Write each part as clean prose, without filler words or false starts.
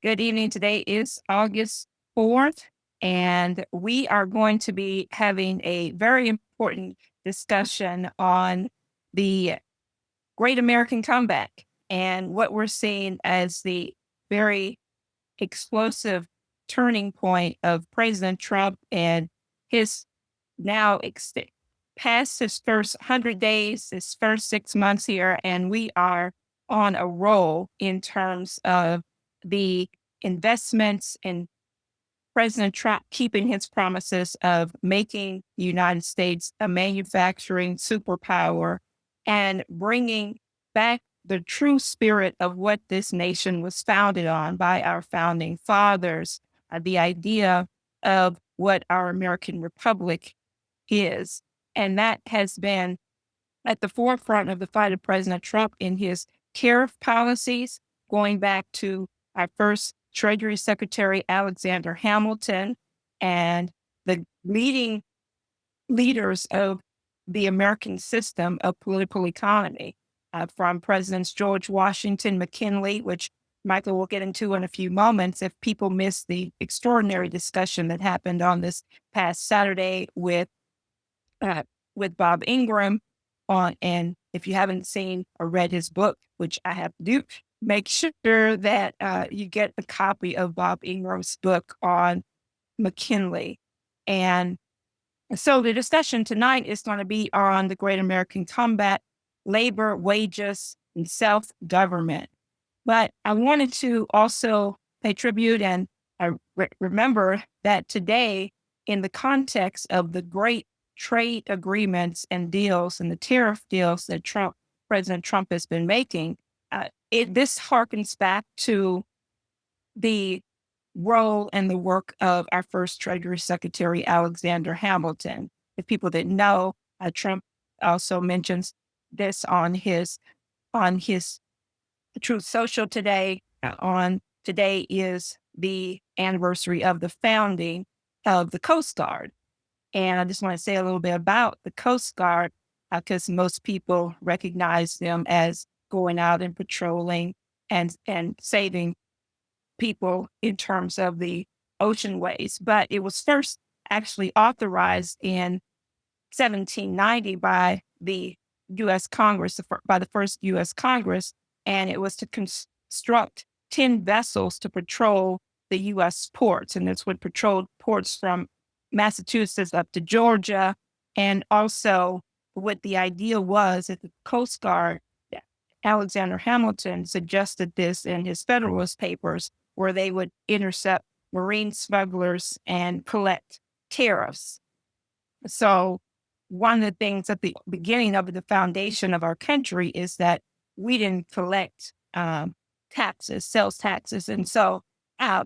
Good evening. Today is August 4th, and we are going to be having a very important discussion on the Great American Comeback and what we're seeing as the very explosive turning point of President Trump and his now past his first 100 days, his first 6 months here, and we are on a roll in terms of the investments in President Trump keeping his promises of making the United States a manufacturing superpower and bringing back the true spirit of what this nation was founded on by our founding fathers, the idea of what our American Republic is. And that has been at the forefront of the fight of President Trump in his tariff policies, going back to our first Treasury Secretary, Alexander Hamilton, and the leading leaders of the American system of political economy, from Presidents George Washington, McKinley, which Michael will get into in a few moments if people miss the extraordinary discussion that happened on this past Saturday uh, with Bob Ingram on. And if you haven't seen or read his book, which I have to do, make sure that you get a copy of Bob Ingram's book on McKinley. And so the discussion tonight is going to be on the Great American Comeback, labor, wages, and self-government. But I wanted to also pay tribute and remember that today, in the context of the great trade agreements and deals and the tariff deals that President Trump has been making, this harkens back to the role and the work of our first Treasury Secretary, Alexander Hamilton. If people didn't know, Trump also mentions this on his Truth Social today. On today is the anniversary of the founding of the Coast Guard. And I just want to say a little bit about the Coast Guard because most people recognize them as going out and patrolling and saving people in terms of the ocean ways. But it was first actually authorized in 1790 by the U.S. Congress, by the first U.S. Congress, and it was to construct 10 vessels to patrol the U.S. ports. And this would patrol ports from Massachusetts up to Georgia. And also, what the idea was that the Coast Guard, Alexander Hamilton suggested this in his Federalist Papers, where they would intercept marine smugglers and collect tariffs. So, one of the things at the beginning of the foundation of our country is that we didn't collect taxes, sales taxes, and so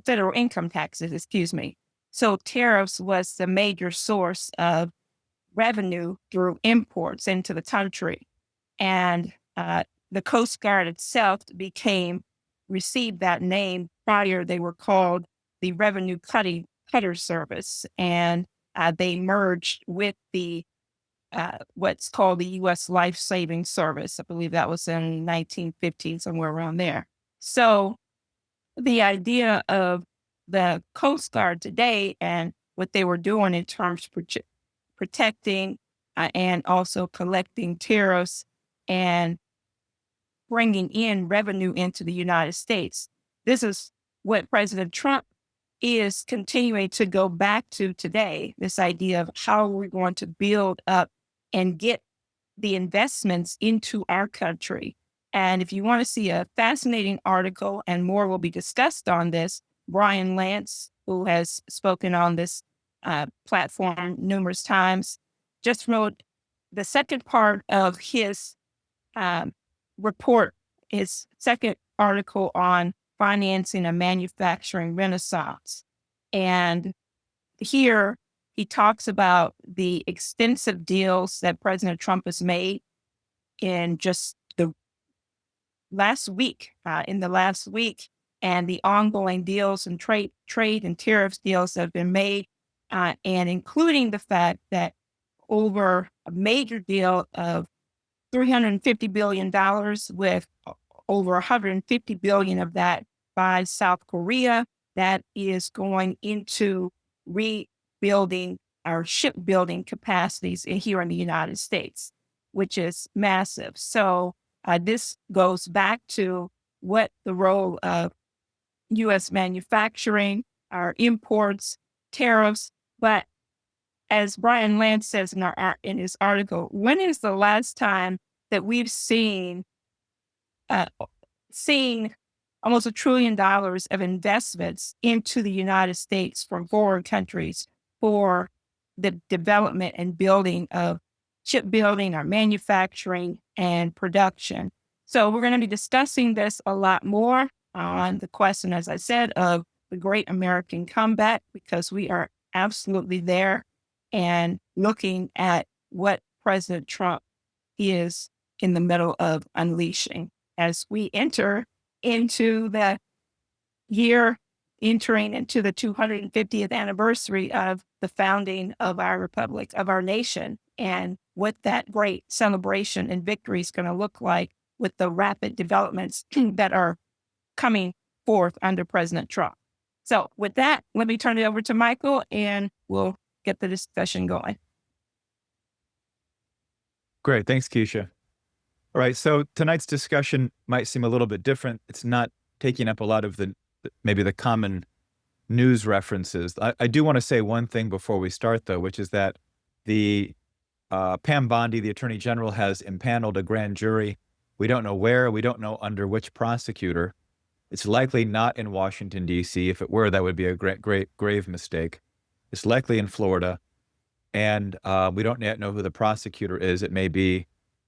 federal income taxes, excuse me. So tariffs was the major source of revenue through imports into the country. And the Coast Guard itself received that name. Prior, they were called the Revenue Cutter Service, and they merged with the what's called the U.S. Life Saving Service. I believe that was in 1915, somewhere around there. So the idea of the Coast Guard today and what they were doing in terms of protecting and also collecting tariffs and bringing in revenue into the United States. This is what President Trump is continuing to go back to today, this idea of how we're going to build up and get the investments into our country. And if you want to see a fascinating article, and more will be discussed on this, Brian Lance, who has spoken on this platform numerous times, just wrote the second part of his report, his second article on financing a manufacturing renaissance. And here he talks about the extensive deals that President Trump has made in just the last week, and the ongoing deals and trade and tariffs deals that have been made, and including the fact that over a major deal of $350 billion with over $150 billion of that by South Korea that is going into rebuilding our shipbuilding capacities here in the United States, which is massive. So this goes back to what the role of U.S. manufacturing, our imports, tariffs. But as Brian Lance says in in his article, when is the last time that we've uh, seen almost $1 trillion of investments into the United States from foreign countries for the development and building of shipbuilding, our manufacturing and production? So we're going to be discussing this a lot more on the question, as I said, of the great American comeback, because we are absolutely there and looking at what President Trump is in the middle of unleashing as we enter into the year, entering into the 250th anniversary of the founding of our republic, of our nation, and what that great celebration and victory is going to look like with the rapid developments that are coming forth under President Trump. So with that, let me turn it over to Michael and we'll get the discussion going. Great. Thanks, Keisha. All right. So tonight's discussion might seem a little bit different. It's not taking up a lot of maybe the common news references. I do want to say one thing before we start, though, which is that the Pam Bondi, the Attorney General, has impaneled a grand jury. We don't know where. We don't know under which prosecutor. It's likely not in Washington, D.C. If it were, that would be a grave mistake. It's likely in Florida. And we don't yet know who the prosecutor is.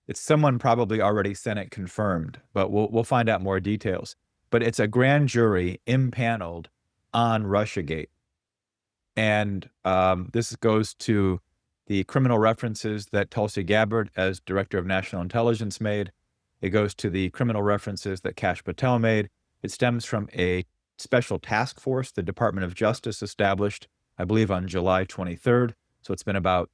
It's someone probably already Senate confirmed, but we'll find out more details. But it's a grand jury impaneled on Russiagate. And this goes to the criminal references that Tulsi Gabbard, as Director of National Intelligence, made. It goes to the criminal references that Kash Patel made. It stems from a special task force the Department of Justice established, I believe, on July 23rd. So it's been about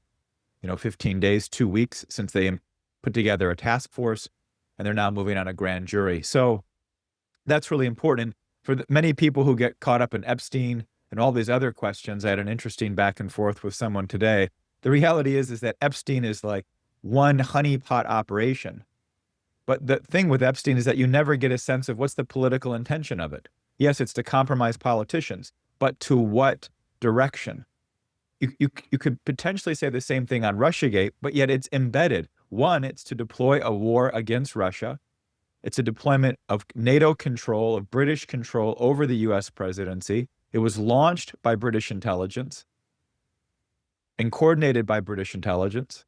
15 days, 2 weeks since they put together a task force, and they're now moving on a grand jury. So that's really important for many people who get caught up in Epstein and all these other questions. I had an interesting back and forth with someone today. The reality is that Epstein is like one honeypot operation. But the thing with Epstein is that you never get a sense of what's the political intention of it. Yes, it's to compromise politicians, but to what direction? You could potentially say the same thing on Russiagate, but yet it's embedded. One, it's to deploy a war against Russia. It's a deployment of NATO control, of British control over the U.S. presidency. It was launched by British intelligence and coordinated by British intelligence.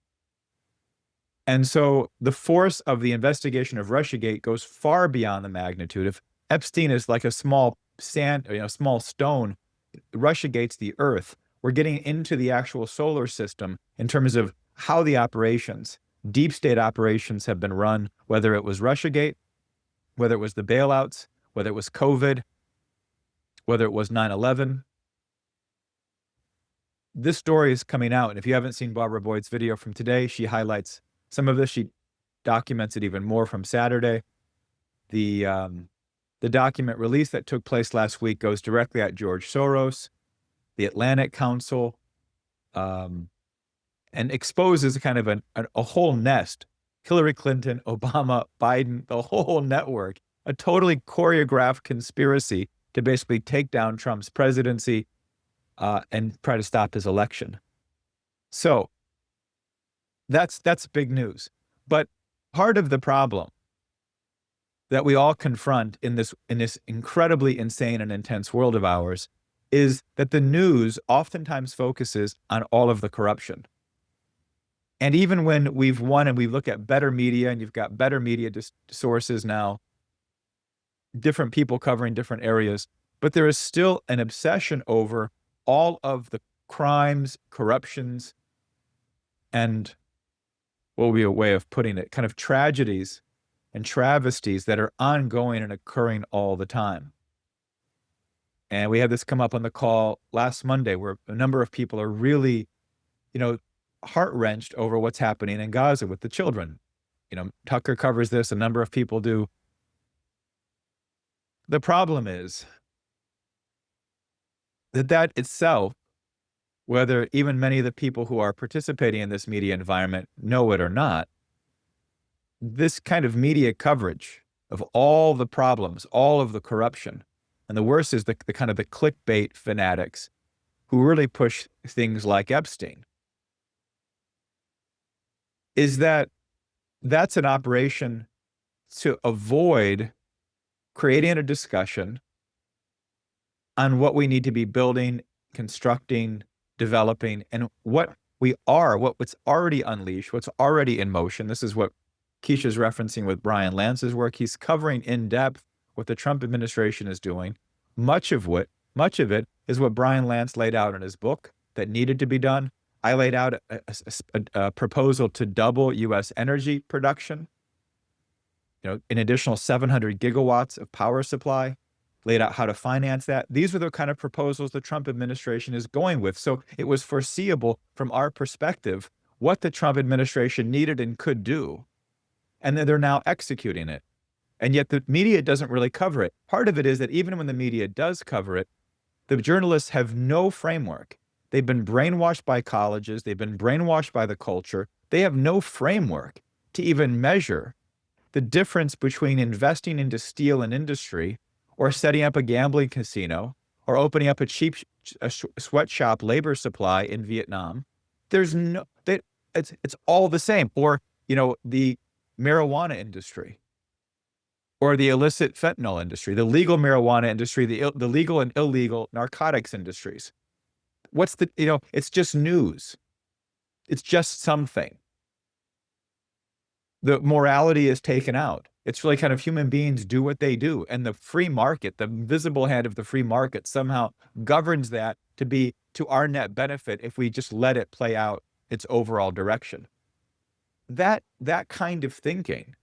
And so the force of the investigation of Russiagate goes far beyond the magnitude. If Epstein is like a small small stone, Russiagate's the Earth. We're getting into the actual solar system in terms of how the operations, deep state operations, have been run, whether it was Russiagate, whether it was the bailouts, whether it was COVID, whether it was 9/11. This story is coming out, and if you haven't seen Barbara Boyd's video from today, she highlights some of this. She documents it even more from Saturday. The document release that took place last week goes directly at George Soros, the Atlantic Council, and exposes kind of a whole nest. Hillary Clinton, Obama, Biden, the whole network, a totally choreographed conspiracy to basically take down Trump's presidency and try to stop his election. So that's big news. But part of the problem that we all confront in this incredibly insane and intense world of ours is that the news oftentimes focuses on all of the corruption. And even when we've won and we look at better media, and you've got better media sources now, different people covering different areas, but there is still an obsession over all of the crimes, corruptions, and what would be a way of putting it, kind of tragedies and travesties that are ongoing and occurring all the time. And we had this come up on the call last Monday, where a number of people are really, heart-wrenched over what's happening in Gaza with the children. Tucker covers this, a number of people do. the problem is that itself, whether even many of the people who are participating in this media environment know it or not, this kind of media coverage of all the problems, all of the corruption, and the worst is the kind of the clickbait fanatics who really push things like Epstein, is that's an operation to avoid creating a discussion on what we need to be building, constructing, developing, and what's already unleashed, what's already in motion. This is what Keisha's referencing with Brian Lance's work. He's covering in depth what the Trump administration is doing. Much of it is what Brian Lance laid out in his book that needed to be done. I laid out a proposal to double U.S. energy production, an additional 700 gigawatts of power supply, laid out how to finance that. These are the kind of proposals the Trump administration is going with. So it was foreseeable from our perspective what the Trump administration needed and could do. And then they're now executing it. And yet the media doesn't really cover it. Part of it is that even when the media does cover it, the journalists have no framework. They've been brainwashed by colleges. They've been brainwashed by the culture. They have no framework to even measure the difference between investing into steel and industry or setting up a gambling casino or opening up a cheap sweatshop labor supply in Vietnam. It's all the same. Or, the marijuana industry or the illicit fentanyl industry, the legal marijuana industry, the legal and illegal narcotics industries. It's just news. It's just something. The morality is taken out. It's really kind of human beings do what they do. And the free market, the invisible hand of the free market somehow governs that to be to our net benefit if we just let it play out its overall direction. That kind of thinking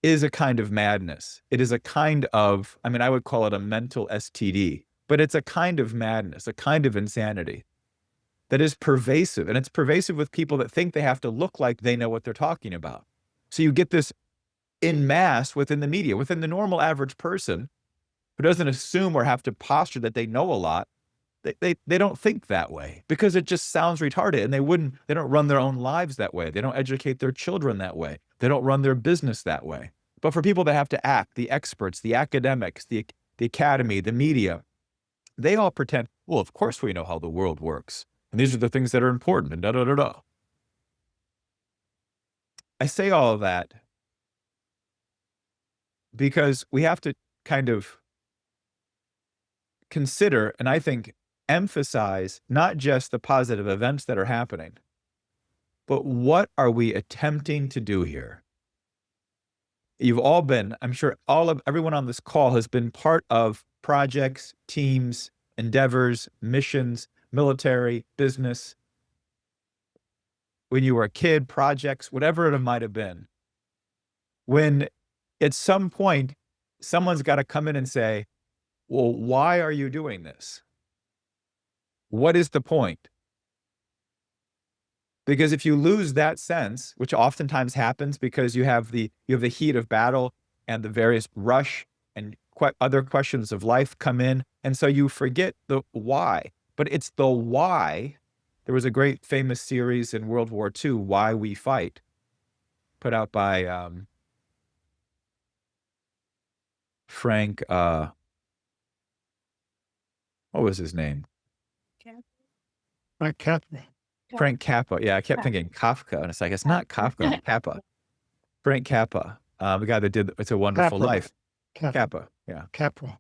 is a kind of madness. It is a kind of, I would call it a mental STD, but it's a kind of madness, a kind of insanity that is pervasive. And it's pervasive with people that think they have to look like they know what they're talking about. So you get this in mass within the media, within the normal average person who doesn't assume or have to posture that they know a lot. They don't think that way because it just sounds retarded, and they don't run their own lives that way. They don't educate their children that way. They don't run their business that way. But for people that have to act, the experts, the academics, the academy, the media, they all pretend, well, of course we know how the world works. And these are the things that are important and da-da-da-da. I say all of that because we have to kind of consider, and I think emphasize, not just the positive events that are happening, but what are we attempting to do here? You've all been, I'm sure everyone on this call has been part of projects, teams, endeavors, missions, military, business. When you were a kid, projects, whatever it might have been. When at some point, someone's got to come in and say, well, why are you doing this? What is the point? Because if you lose that sense, which oftentimes happens because you have the heat of battle and the various rush and other questions of life come in, and so you forget the why. But it's the why. There was a great famous series in World War II, Why We Fight, put out by Frank, what was his name? Frank Capra. Frank Capra. Yeah, I kept thinking Kafka, and it's like, it's not Kafka, Kappa. Frank Capra, the guy that did It's a Wonderful Life. Capra, yeah. Capra.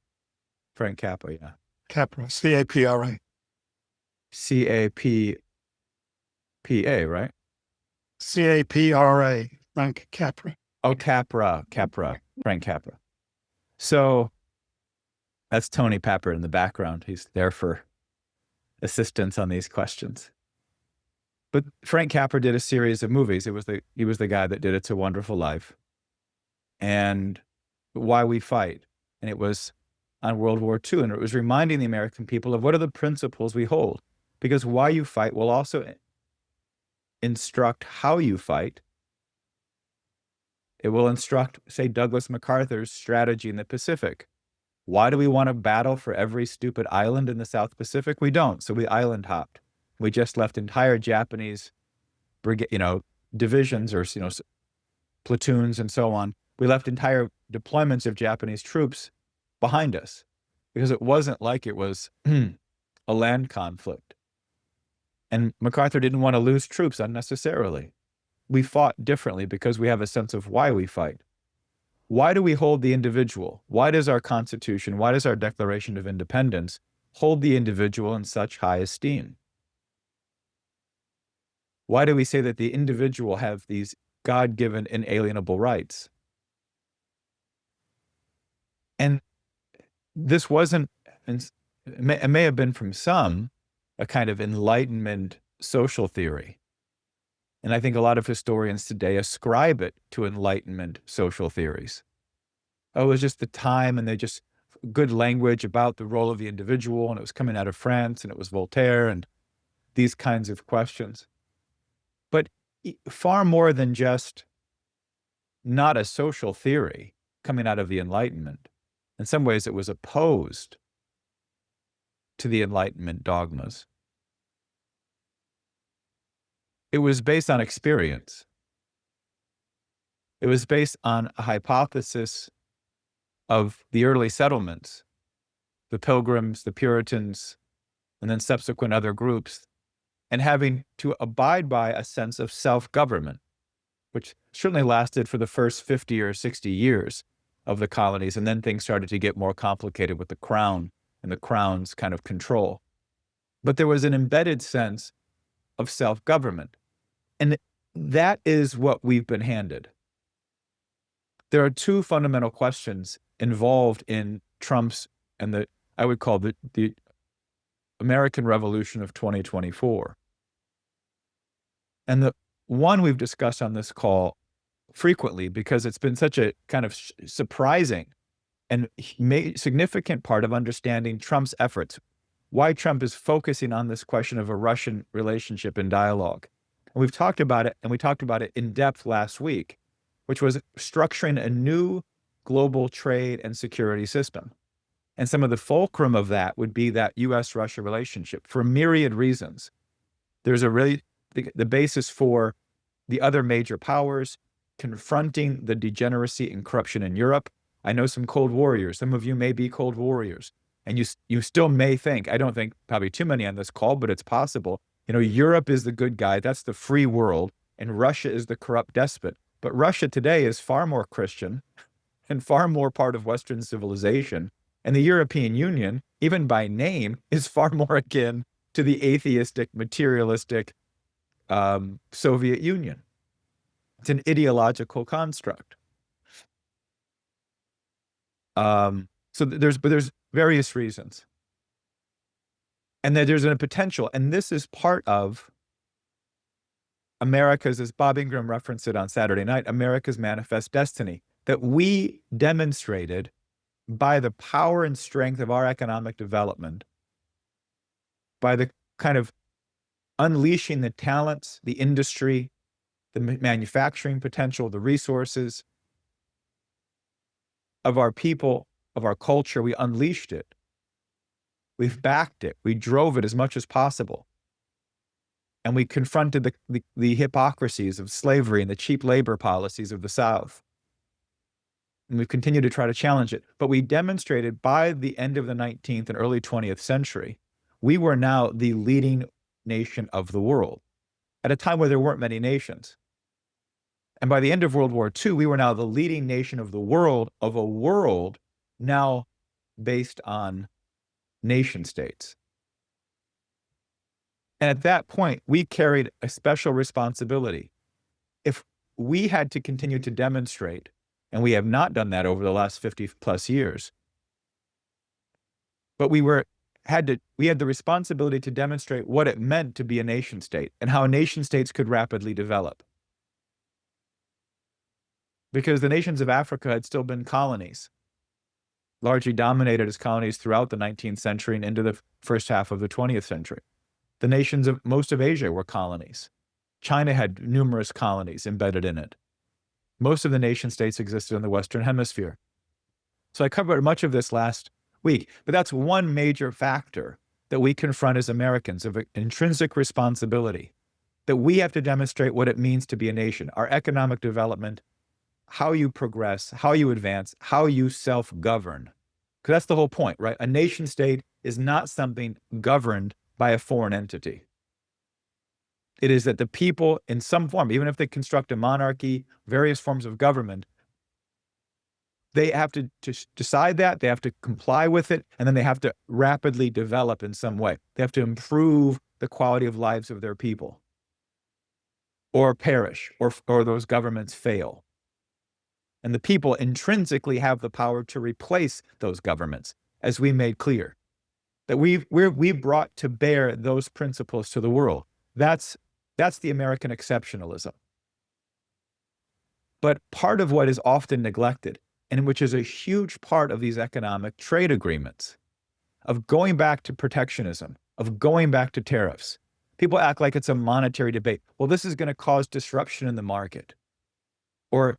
Frank Capra, yeah. Capra, C-A-P-R-A. C-A-P-P-A, right? C-A-P-R-A, Frank Capra. Oh, Capra, Frank Capra. So that's Tony Papper in the background. He's there for assistance on these questions. But Frank Capra did a series of movies. He was the guy that did It's a Wonderful Life and Why We Fight. And it was on World War II. And it was reminding the American people of what are the principles we hold. Because Why You Fight will also instruct how you fight. It will instruct, say, Douglas MacArthur's strategy in the Pacific. Why do we want to battle for every stupid island in the South Pacific? We don't. So we island hopped. We just left entire Japanese divisions or, platoons and so on. We left entire deployments of Japanese troops behind us because it wasn't like it was a land conflict. And MacArthur didn't want to lose troops unnecessarily. We fought differently because we have a sense of why we fight. Why do we hold the individual? Why does our Constitution, why does our Declaration of Independence hold the individual in such high esteem? Why do we say that the individual have these God-given inalienable rights? And this wasn't, it may have been from some, a kind of Enlightenment social theory. And I think a lot of historians today ascribe it to Enlightenment social theories. Oh, it was just the time, and they just good language about the role of the individual, and it was coming out of France, and it was Voltaire, and these kinds of questions. But far more than just not a social theory coming out of the Enlightenment. In some ways, it was opposed to the Enlightenment dogmas. It was based on experience. It was based on a hypothesis of the early settlements, the Pilgrims, the Puritans, and then subsequent other groups, and having to abide by a sense of self-government, which certainly lasted for the first 50 or 60 years of the colonies, and then things started to get more complicated with the crown and the crown's kind of control. But there was an embedded sense of self-government. And that is what we've been handed. There are two fundamental questions involved in Trump's and I would call the American Revolution of 2024. And the one we've discussed on this call frequently because it's been such a kind of surprising and significant part of understanding Trump's efforts, why Trump is focusing on this question of a Russian relationship and dialogue. And we've talked about it, and we talked about it in depth last week, which was structuring a new global trade and security system. And some of the fulcrum of that would be that U.S.-Russia relationship for myriad reasons. There's the basis for the other major powers confronting the degeneracy and corruption in Europe. I know some Cold Warriors. Some of you may be Cold Warriors. And you still may think, I don't think probably too many on this call, but it's possible, Europe is the good guy. That's the free world. And Russia is the corrupt despot. But Russia today is far more Christian and far more part of Western civilization. And the European Union, even by name, is far more akin to the atheistic, materialistic Soviet Union. It's an ideological construct. So there's various reasons. And that there's a potential, and this is part of America's, as Bob Ingram referenced it on Saturday night, America's manifest destiny, that we demonstrated by the power and strength of our economic development, by the kind of unleashing the talents, the industry, the manufacturing potential, the resources of our people, of our culture. We unleashed it. We've backed it. We drove it as much as possible. And we confronted the hypocrisies of slavery and the cheap labor policies of the South. And we've continued to try to challenge it. But we demonstrated by the end of the 19th and early 20th century, we were now the leading nation of the world at a time where there weren't many nations. And by the end of World War II, we were now the leading nation of the world, of a world now based on nation states. And at that point, we carried a special responsibility. If we had to continue to demonstrate, and we have not done that over the last 50 plus years, but we had the responsibility to demonstrate what it meant to be a nation state and how nation states could rapidly develop. Because the nations of Africa had still been colonies, largely dominated as colonies throughout the 19th century and into the first half of the 20th century. The nations of most of Asia were colonies. China had numerous colonies embedded in it. Most of the nation states existed in the Western Hemisphere. So I covered much of this last weak. But that's one major factor that we confront as Americans of intrinsic responsibility, that we have to demonstrate what it means to be a nation, our economic development, how you progress, how you advance, how you self-govern. Because that's the whole point, right? A nation state is not something governed by a foreign entity. It is that the people in some form, even if they construct a monarchy, various forms of government, they have to decide that, they have to comply with it, and then they have to rapidly develop in some way. They have to improve the quality of lives of their people, or perish, or those governments fail. And the people intrinsically have the power to replace those governments, as we made clear. That we brought to bear those principles to the world. That's the American exceptionalism. But part of what is often neglected, and which is a huge part of these economic trade agreements, of going back to protectionism, of going back to tariffs. People act like it's a monetary debate. Well, this is going to cause disruption in the market. Or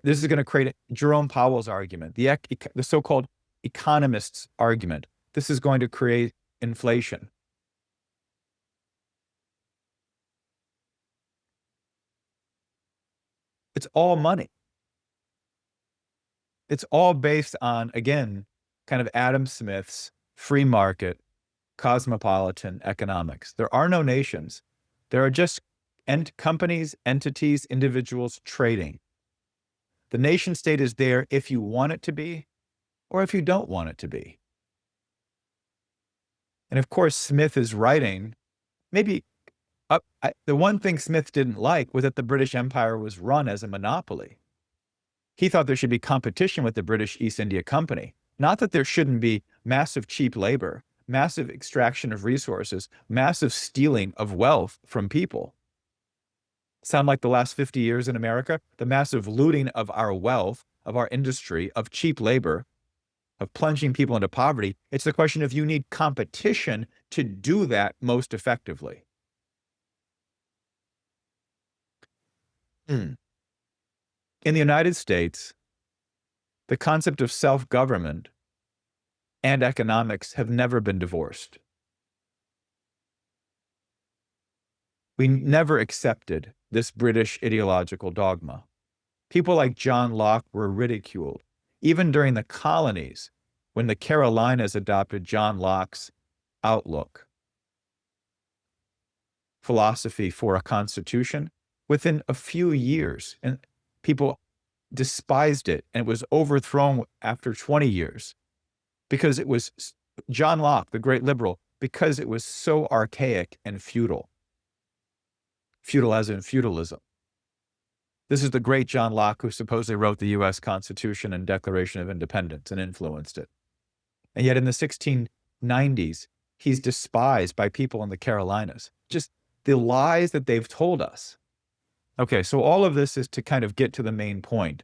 this is going to create Jerome Powell's argument, the so-called economists' argument. This is going to create inflation. It's all money. It's all based on, again, kind of Adam Smith's free market, cosmopolitan economics. There are no nations. There are just companies, entities, individuals trading. The nation state is there if you want it to be, or if you don't want it to be. And of course, Smith is writing, maybe the one thing Smith didn't like was that the British Empire was run as a monopoly. He thought there should be competition with the British East India Company. Not that there shouldn't be massive cheap labor, massive extraction of resources, massive stealing of wealth from people. Sound like the last 50 years in America? The massive looting of our wealth, of our industry, of cheap labor, of plunging people into poverty. It's the question of you need competition to do that most effectively. In the United States, the concept of self-government and economics have never been divorced. We never accepted this British ideological dogma. People like John Locke were ridiculed. Even during the colonies, when the Carolinas adopted John Locke's outlook, philosophy for a constitution, within a few years, and people despised it, and it was overthrown after 20 years because it was John Locke, the great liberal, because it was so archaic and feudal. Feudal as in feudalism. This is the great John Locke who supposedly wrote the U.S. Constitution and Declaration of Independence and influenced it. And yet in the 1690s, he's despised by people in the Carolinas. Just the lies that they've told us. Okay, so all of this is to kind of get to the main point,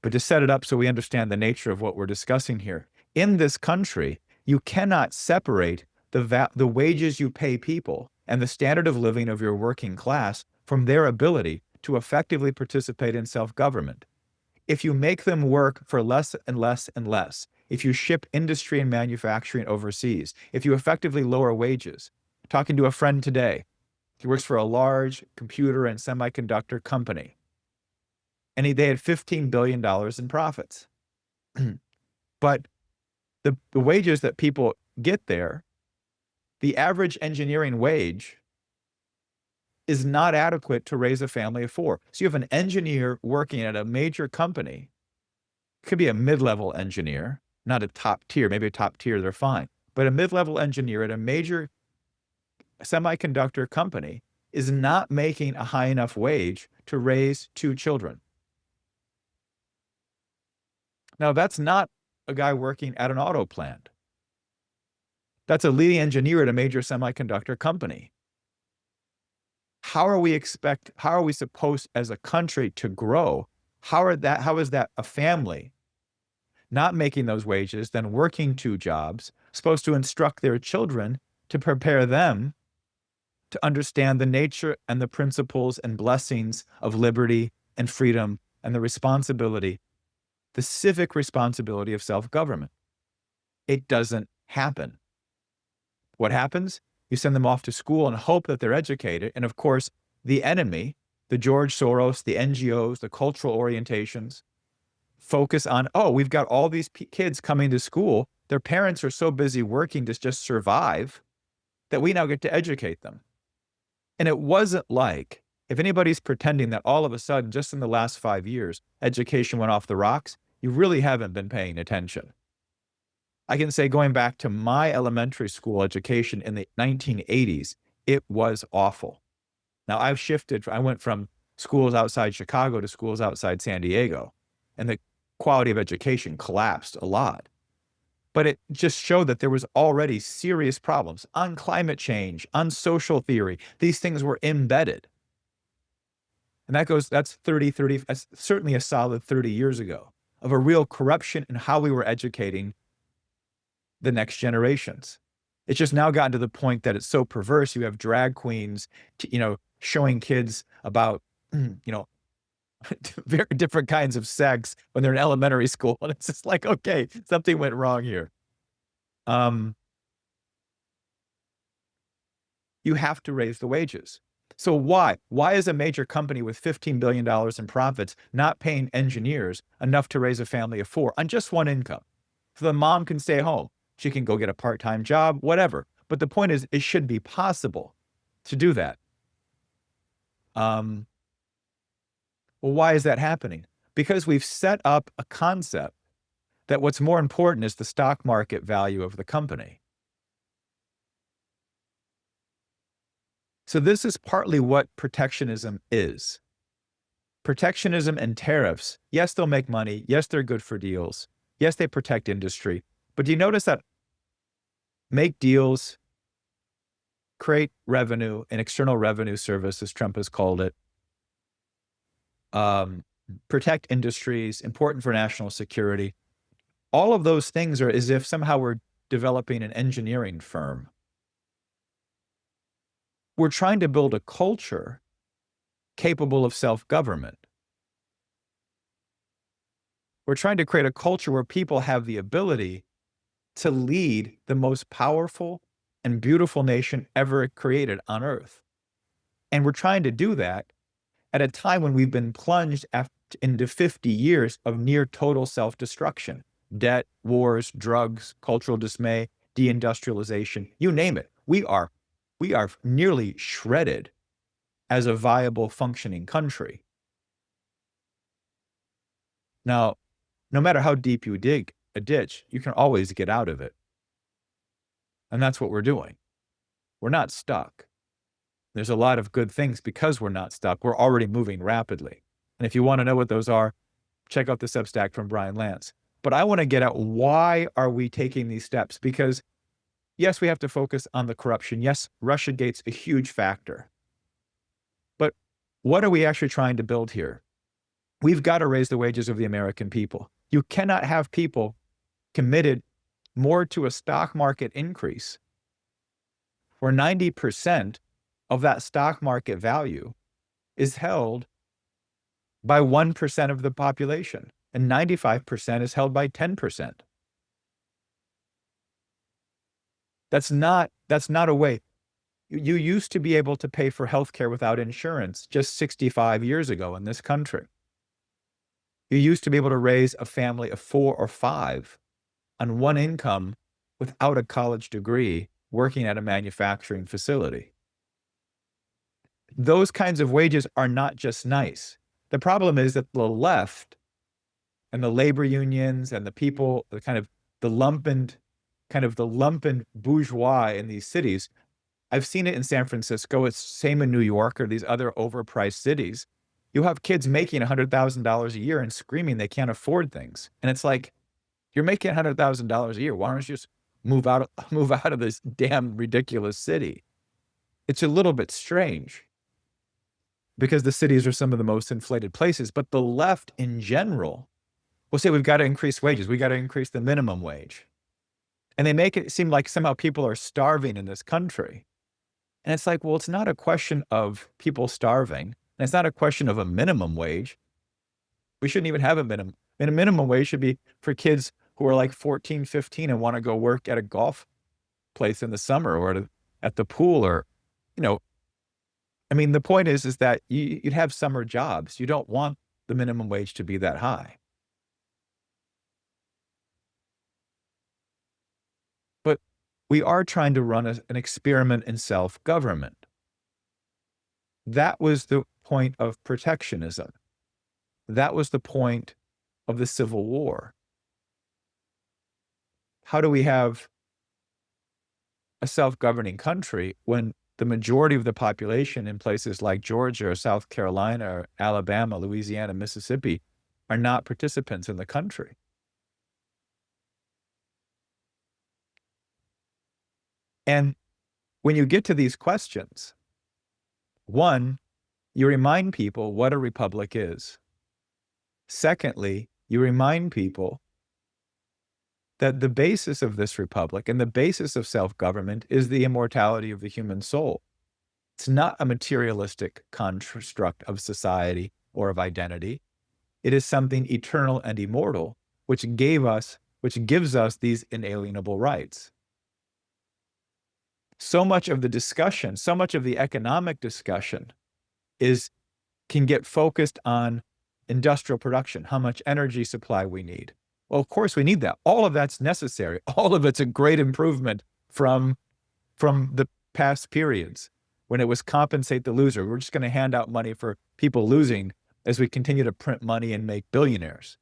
but to set it up so we understand the nature of what we're discussing here. In this country, you cannot separate the wages you pay people and the standard of living of your working class from their ability to effectively participate in self-government. If you make them work for less and less and less, if you ship industry and manufacturing overseas, if you effectively lower wages, talking to a friend today, he works for a large computer and semiconductor company, and they had $15 billion in profits. But the wages that people get there, the average engineering wage is not adequate to raise a family of four. So you have an engineer working at a major company, could be a mid-level engineer, not a top tier, maybe a top tier, they're fine. But a mid-level engineer at a major semiconductor company is not making a high enough wage to raise 2 children. Now, that's not a guy working at an auto plant. That's a leading engineer at a major semiconductor company. How are we supposed as a country to grow? How is that a family not making those wages, then working 2 jobs, supposed to instruct their children to prepare them to understand the nature and the principles and blessings of liberty and freedom and the responsibility, the civic responsibility of self-government? It doesn't happen. What happens? You send them off to school and hope that they're educated. And of course, the enemy, the George Soros, the NGOs, the cultural orientations, focus on, oh, we've got all these kids coming to school. Their parents are so busy working to just survive that we now get to educate them. And it wasn't like, if anybody's pretending that all of a sudden, just in the last 5 years, education went off the rocks, you really haven't been paying attention. I can say going back to my elementary school education in the 1980s, it was awful. Now I've shifted, I went from schools outside Chicago to schools outside San Diego, and the quality of education collapsed a lot. But it just showed that there was already serious problems on climate change, on social theory. These things were embedded. And that's certainly a solid 30 years ago of a real corruption in how we were educating the next generations. It's just now gotten to the point that it's so perverse. You have drag queens, showing kids about, very different kinds of sex when they're in elementary school. And it's just like, okay, something went wrong here. You have to raise the wages. So why? Why is a major company with $15 billion in profits not paying engineers enough to raise a family of 4 on just one income? So the mom can stay home. She can go get a part-time job, whatever. But the point is, it should be possible to do that. Well, why is that happening? Because we've set up a concept that what's more important is the stock market value of the company. So this is partly what protectionism is. Protectionism and tariffs, yes, they'll make money. Yes, they're good for deals. Yes, they protect industry. But do you notice that make deals, create revenue, an external revenue service, as Trump has called it, protect industries, important for national security. All of those things are as if somehow we're developing an engineering firm. We're trying to build a culture capable of self-government. We're trying to create a culture where people have the ability to lead the most powerful and beautiful nation ever created on Earth. And we're trying to do that at a time when we've been plunged into 50 years of near total self-destruction. Debt, wars, drugs, cultural dismay, deindustrialization, you name it. We are nearly shredded as a viable, functioning country. Now, no matter how deep you dig a ditch, you can always get out of it. And that's what we're doing. We're not stuck. There's a lot of good things because we're not stuck. We're already moving rapidly. And if you want to know what those are, check out the Substack from Brian Lance. But I want to get at, why are we taking these steps? Because yes, we have to focus on the corruption. Yes, Russiagate's a huge factor. But what are we actually trying to build here? We've got to raise the wages of the American people. You cannot have people committed more to a stock market increase where 90% of that stock market value is held by 1% of the population, and 95% is held by 10%. That's not a way. You used to be able to pay for healthcare without insurance just 65 years ago in this country. You used to be able to raise a family of 4 or 5 on one income without a college degree working at a manufacturing facility. Those kinds of wages are not just nice. The problem is that the left and the labor unions and the people, the lumpen bourgeois in these cities, I've seen it in San Francisco, it's same in New York or these other overpriced cities. You have kids making $100,000 a year and screaming they can't afford things. And it's like, you're making $100,000 a year. Why don't you just move out of this damn ridiculous city? It's a little bit strange because the cities are some of the most inflated places. But the left in general will say, we've got to increase wages. We got to increase the minimum wage. And they make it seem like somehow people are starving in this country. And it's like, well, it's not a question of people starving. And it's not a question of a minimum wage. We shouldn't even have a minimum. And a minimum wage should be for kids who are like 14, 15 and want to go work at a golf place in the summer or at the pool or, you know, I mean, the point is that you'd have summer jobs. You don't want the minimum wage to be that high. But we are trying to run an experiment in self-government. That was the point of protectionism. That was the point of the Civil War. How do we have a self-governing country when the majority of the population in places like Georgia or South Carolina or Alabama, Louisiana, Mississippi are not participants in the country? And when you get to these questions, one, you remind people what a republic is. Secondly, you remind people that the basis of this republic and the basis of self-government is the immortality of the human soul. It's not a materialistic construct of society or of identity. It is something eternal and immortal, which gives us these inalienable rights. So much of the discussion, so much of the economic discussion can get focused on industrial production, how much energy supply we need. Well, of course we need that. All of that's necessary. All of it's a great improvement from the past periods when it was compensate the loser. We're just going to hand out money for people losing as we continue to print money and make billionaires.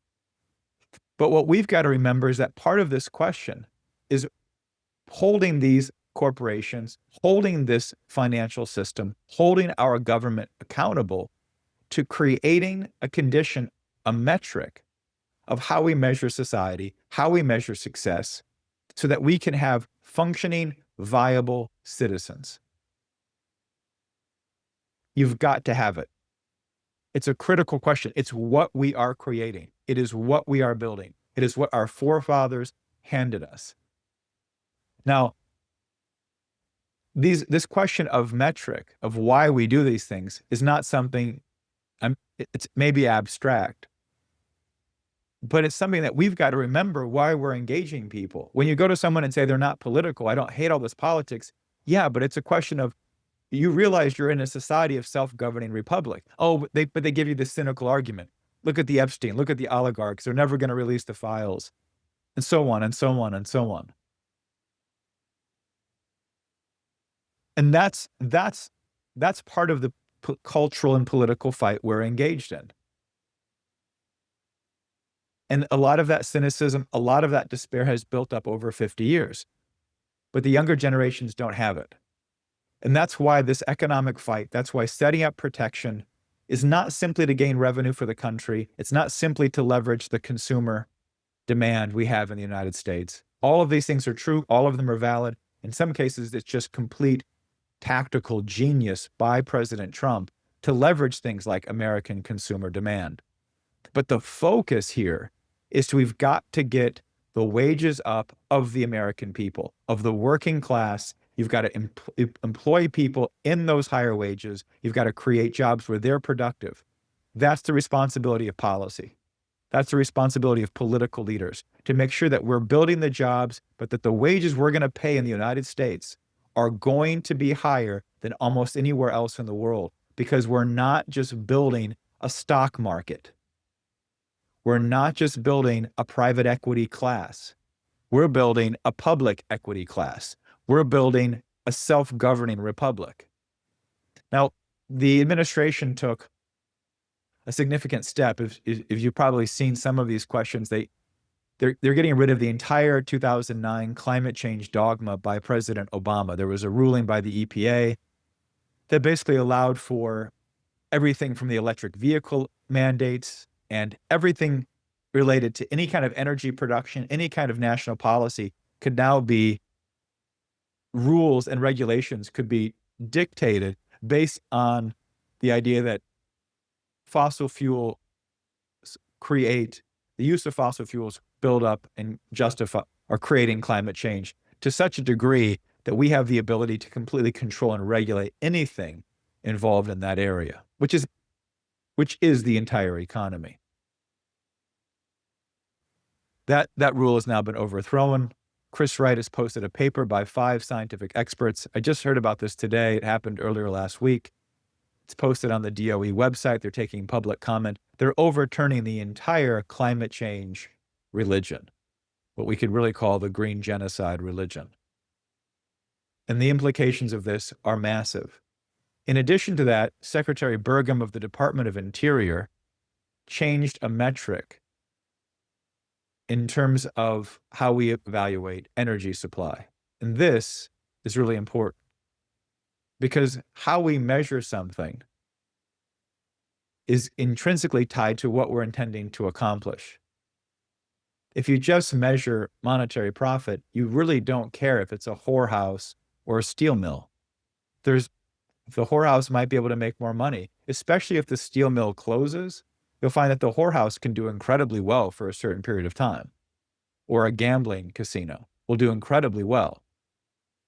But what we've got to remember is that part of this question is holding these corporations, holding this financial system, holding our government accountable to creating a condition, a metric of how we measure society, how we measure success, so that we can have functioning, viable citizens. You've got to have it. It's a critical question. It's what we are creating. It is what we are building. It is what our forefathers handed us. Now, this question of metric, of why we do these things, is not something, it's maybe abstract, but it's something that we've got to remember why we're engaging people. When you go to someone and say they're not political, I don't hate all this politics. Yeah, but it's a question of, you realize you're in a society of self-governing republic. Oh, but they give you this cynical argument. Look at the Epstein, look at the oligarchs. They're never going to release the files, and so on and so on and so on. And that's part of the cultural and political fight we're engaged in. And a lot of that cynicism, a lot of that despair has built up over 50 years. But the younger generations don't have it. And that's why this economic fight, that's why setting up protection is not simply to gain revenue for the country. It's not simply to leverage the consumer demand we have in the United States. All of these things are true. All of them are valid. In some cases, it's just complete tactical genius by President Trump to leverage things like American consumer demand. But the focus here is we've got to get the wages up of the American people, of the working class. You've got to employ people in those higher wages. You've got to create jobs where they're productive. That's the responsibility of policy. That's the responsibility of political leaders, to make sure that we're building the jobs, but that the wages we're going to pay in the United States are going to be higher than almost anywhere else in the world, because we're not just building a stock market. We're not just building a private equity class. We're building a public equity class. We're building a self-governing republic. Now, the administration took a significant step. If you've probably seen some of these questions, they're getting rid of the entire 2009 climate change dogma by President Obama. There was a ruling by the EPA that basically allowed for everything from the electric vehicle mandates and everything related to any kind of energy production, any kind of national policy could now be, rules and regulations could be dictated based on the idea that fossil fuel the use of fossil fuels build up and justify or creating climate change to such a degree that we have the ability to completely control and regulate anything involved in that area, which is the entire economy. That rule has now been overthrown. Chris Wright has posted a paper by 5 scientific experts. I just heard about this today. It happened earlier last week. It's posted on the DOE website. They're taking public comment. They're overturning the entire climate change religion, what we could really call the green genocide religion. And the implications of this are massive. In addition to that, Secretary Burgum of the Department of Interior changed a metric in terms of how we evaluate energy supply. And this is really important because how we measure something is intrinsically tied to what we're intending to accomplish. If you just measure monetary profit, you really don't care if it's a whorehouse or a steel mill. The whorehouse might be able to make more money, especially if the steel mill closes. You'll find that the whorehouse can do incredibly well for a certain period of time, or a gambling casino will do incredibly well.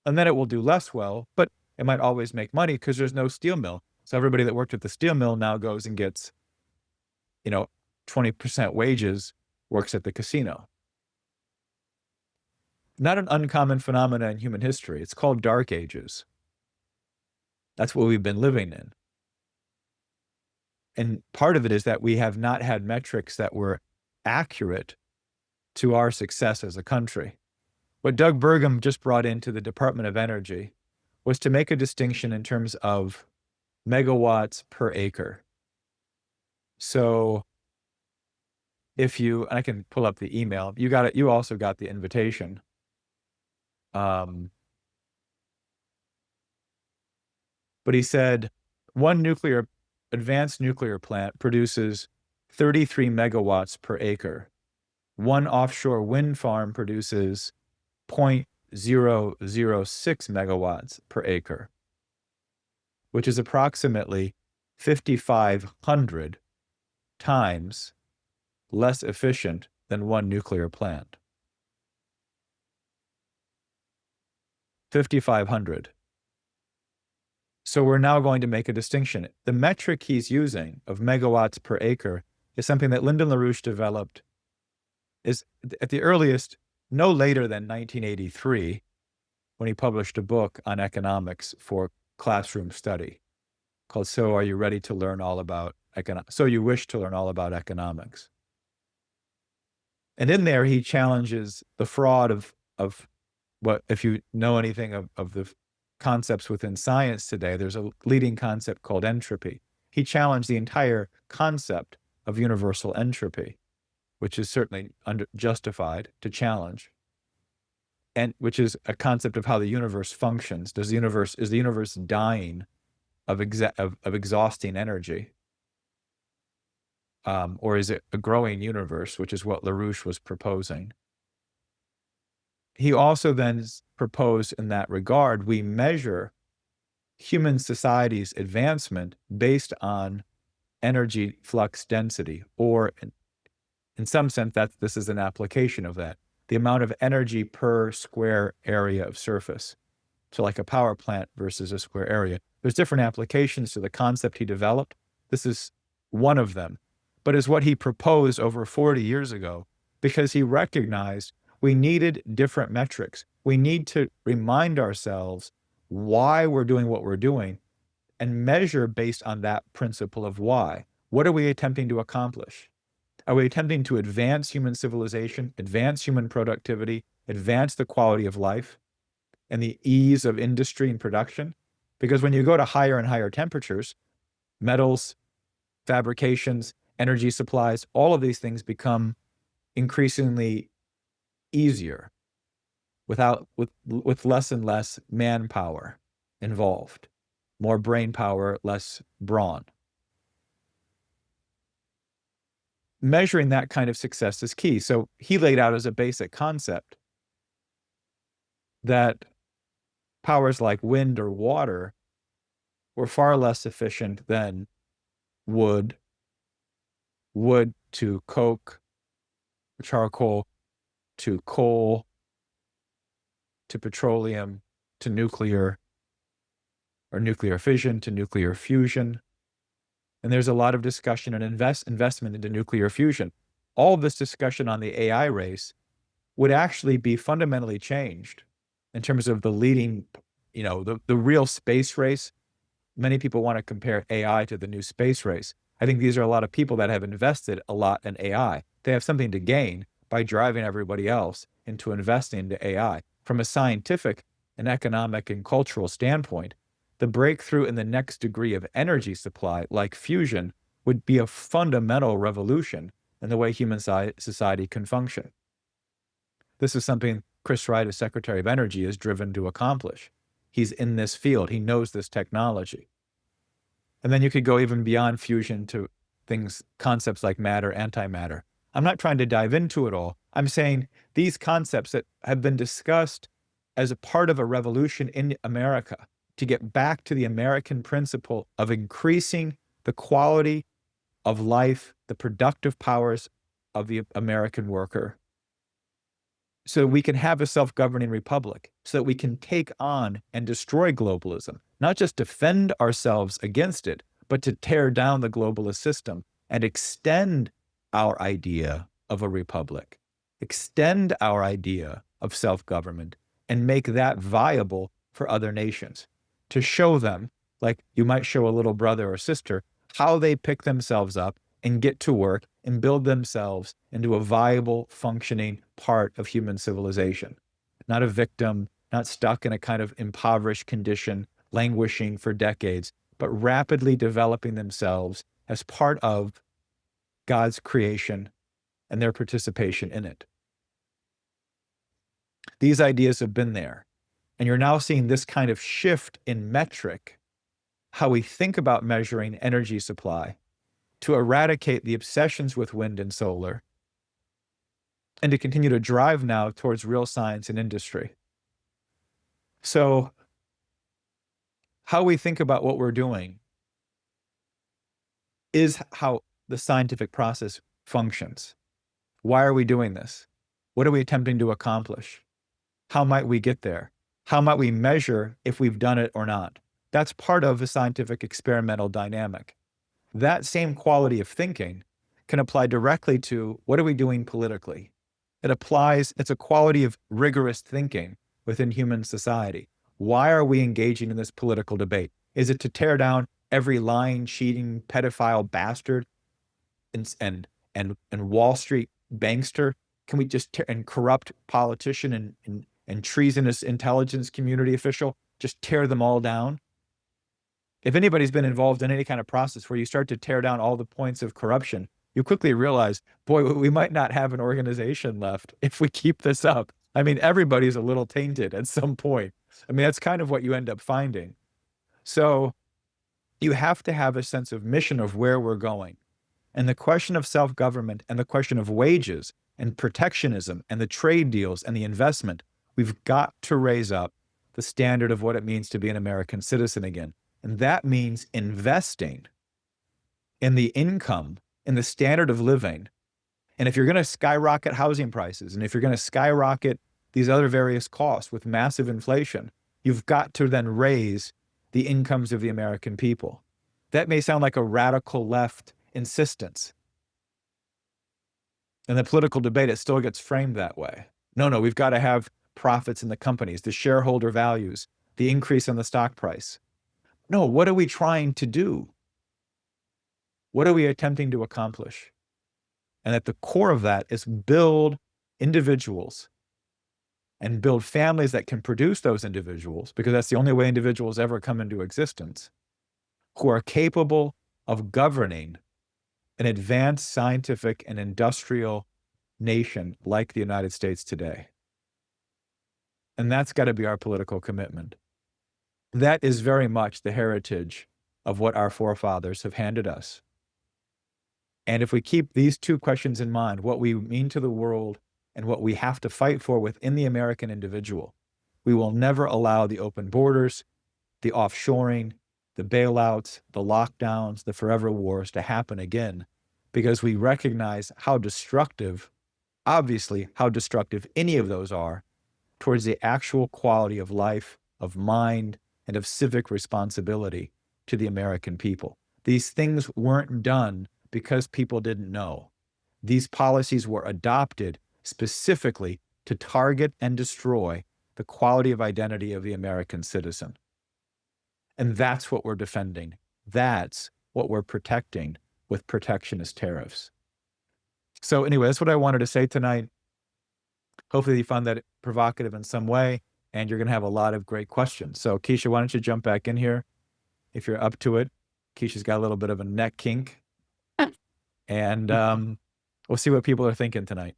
And then it will do less well, but it might always make money because there's no steel mill. So everybody that worked at the steel mill now goes and gets, 20% wages, works at the casino. Not an uncommon phenomenon in human history. It's called dark ages. That's what we've been living in. And part of it is that we have not had metrics that were accurate to our success as a country. What Doug Burgum just brought into the Department of Energy was to make a distinction in terms of megawatts per acre. So and I can pull up the email, you also got the invitation. But he said one advanced nuclear plant produces 33 megawatts per acre. One offshore wind farm produces 0.006 megawatts per acre, which is approximately 5,500 times less efficient than one nuclear plant. 5,500. So we're now going to make a distinction. The metric he's using of megawatts per acre is something that Lyndon LaRouche developed is at the earliest, no later than 1983, when he published a book on economics for classroom study called So You Wish to Learn All About Economics. And in there, he challenges the fraud of what, if you know anything of the concepts within science today, there's a leading concept called entropy. He challenged the entire concept of universal entropy, which is certainly justified to challenge, and which is a concept of how the universe functions. Is the universe dying of exhausting energy? Or is it a growing universe, which is what LaRouche was proposing? He also then proposed in that regard, we measure human society's advancement based on energy flux density, or in some sense, this is an application of that, the amount of energy per square area of surface. So like a power plant versus a square area. There's different applications to the concept he developed. This is one of them, but is what he proposed over 40 years ago, because he recognized we needed different metrics. We need to remind ourselves why we're doing what we're doing and measure based on that principle of why. What are we attempting to accomplish? Are we attempting to advance human civilization, advance human productivity, advance the quality of life and the ease of industry and production? Because when you go to higher and higher temperatures, metals, fabrications, energy supplies, all of these things become increasingly easier with less and less manpower involved, more brain power, less brawn. Measuring that kind of success is key. So he laid out as a basic concept that powers like wind or water were far less efficient than wood to coke, charcoal to coal, to petroleum, to nuclear, or nuclear fission to nuclear fusion. And there's a lot of discussion and investment into nuclear fusion. all this discussion on the AI race would actually be fundamentally changed in terms of the leading, the real space race. Many people want to compare AI to the new space race. I think these are a lot of people that have invested a lot in AI. They have something to gain by driving everybody else into investing into AI. From a scientific and economic and cultural standpoint, the breakthrough in the next degree of energy supply, like fusion, would be a fundamental revolution in the way human society can function. This is something Chris Wright, as Secretary of Energy, is driven to accomplish. He's in this field. He knows this technology. And then you could go even beyond fusion to concepts like matter, antimatter. I'm not trying to dive into it all. I'm saying these concepts that have been discussed as a part of a revolution in America to get back to the American principle of increasing the quality of life, the productive powers of the American worker, so we can have a self-governing republic, so that we can take on and destroy globalism, not just defend ourselves against it, but to tear down the globalist system and extend our idea of a republic, extend our idea of self-government, and make that viable for other nations, to show them, like you might show a little brother or sister, how they pick themselves up and get to work and build themselves into a viable, functioning part of human civilization. Not a victim, not stuck in a kind of impoverished condition, languishing for decades, but rapidly developing themselves as part of God's creation and their participation in it. These ideas have been there, and you're now seeing this kind of shift in metric, how we think about measuring energy supply, to eradicate the obsessions with wind and solar, and to continue to drive now towards real science and industry. So how we think about what we're doing is how the scientific process functions. Why are we doing this? What are we attempting to accomplish? How might we get there? How might we measure if we've done it or not? That's part of a scientific experimental dynamic. That same quality of thinking can apply directly to what are we doing politically? It's a quality of rigorous thinking within human society. Why are we engaging in this political debate? Is it to tear down every lying, cheating, pedophile bastard and Wall Street bankster? Can we just and corrupt politician and treasonous intelligence community official just tear them all down? If anybody's been involved in any kind of process where you start to tear down all the points of corruption, you quickly realize, boy, we might not have an organization left if we keep this up. I mean, everybody's a little tainted at some point. I mean, that's kind of what you end up finding. So you have to have a sense of mission of where we're going. And the question of self-government and the question of wages and protectionism and the trade deals and the investment, we've got to raise up the standard of what it means to be an American citizen again. And that means investing in the income, in the standard of living. And if you're going to skyrocket housing prices, and if you're going to skyrocket these other various costs with massive inflation, you've got to then raise the incomes of the American people. That may sound like a radical left insistence. In the political debate, it still gets framed that way. No, we've got to have profits in the companies, the shareholder values, the increase in the stock price. No, what are we trying to do? What are we attempting to accomplish? And at the core of that is build individuals and build families that can produce those individuals, because that's the only way individuals ever come into existence, who are capable of governing an advanced scientific and industrial nation like the United States today. And that's got to be our political commitment. That is very much the heritage of what our forefathers have handed us. And if we keep these two questions in mind, what we mean to the world and what we have to fight for within the American individual, we will never allow the open borders, the offshoring, the bailouts, the lockdowns, the forever wars to happen again, because we recognize how destructive, obviously, how destructive any of those are towards the actual quality of life, of mind, and of civic responsibility to the American people. These things weren't done because people didn't know. These policies were adopted specifically to target and destroy the quality of identity of the American citizen. And that's what we're defending. That's what we're protecting with protectionist tariffs. So anyway, that's what I wanted to say tonight. Hopefully you found that provocative in some way, and you're going to have a lot of great questions. So Keisha, why don't you jump back in here if you're up to it? Keisha's got a little bit of a neck kink. And we'll see what people are thinking tonight.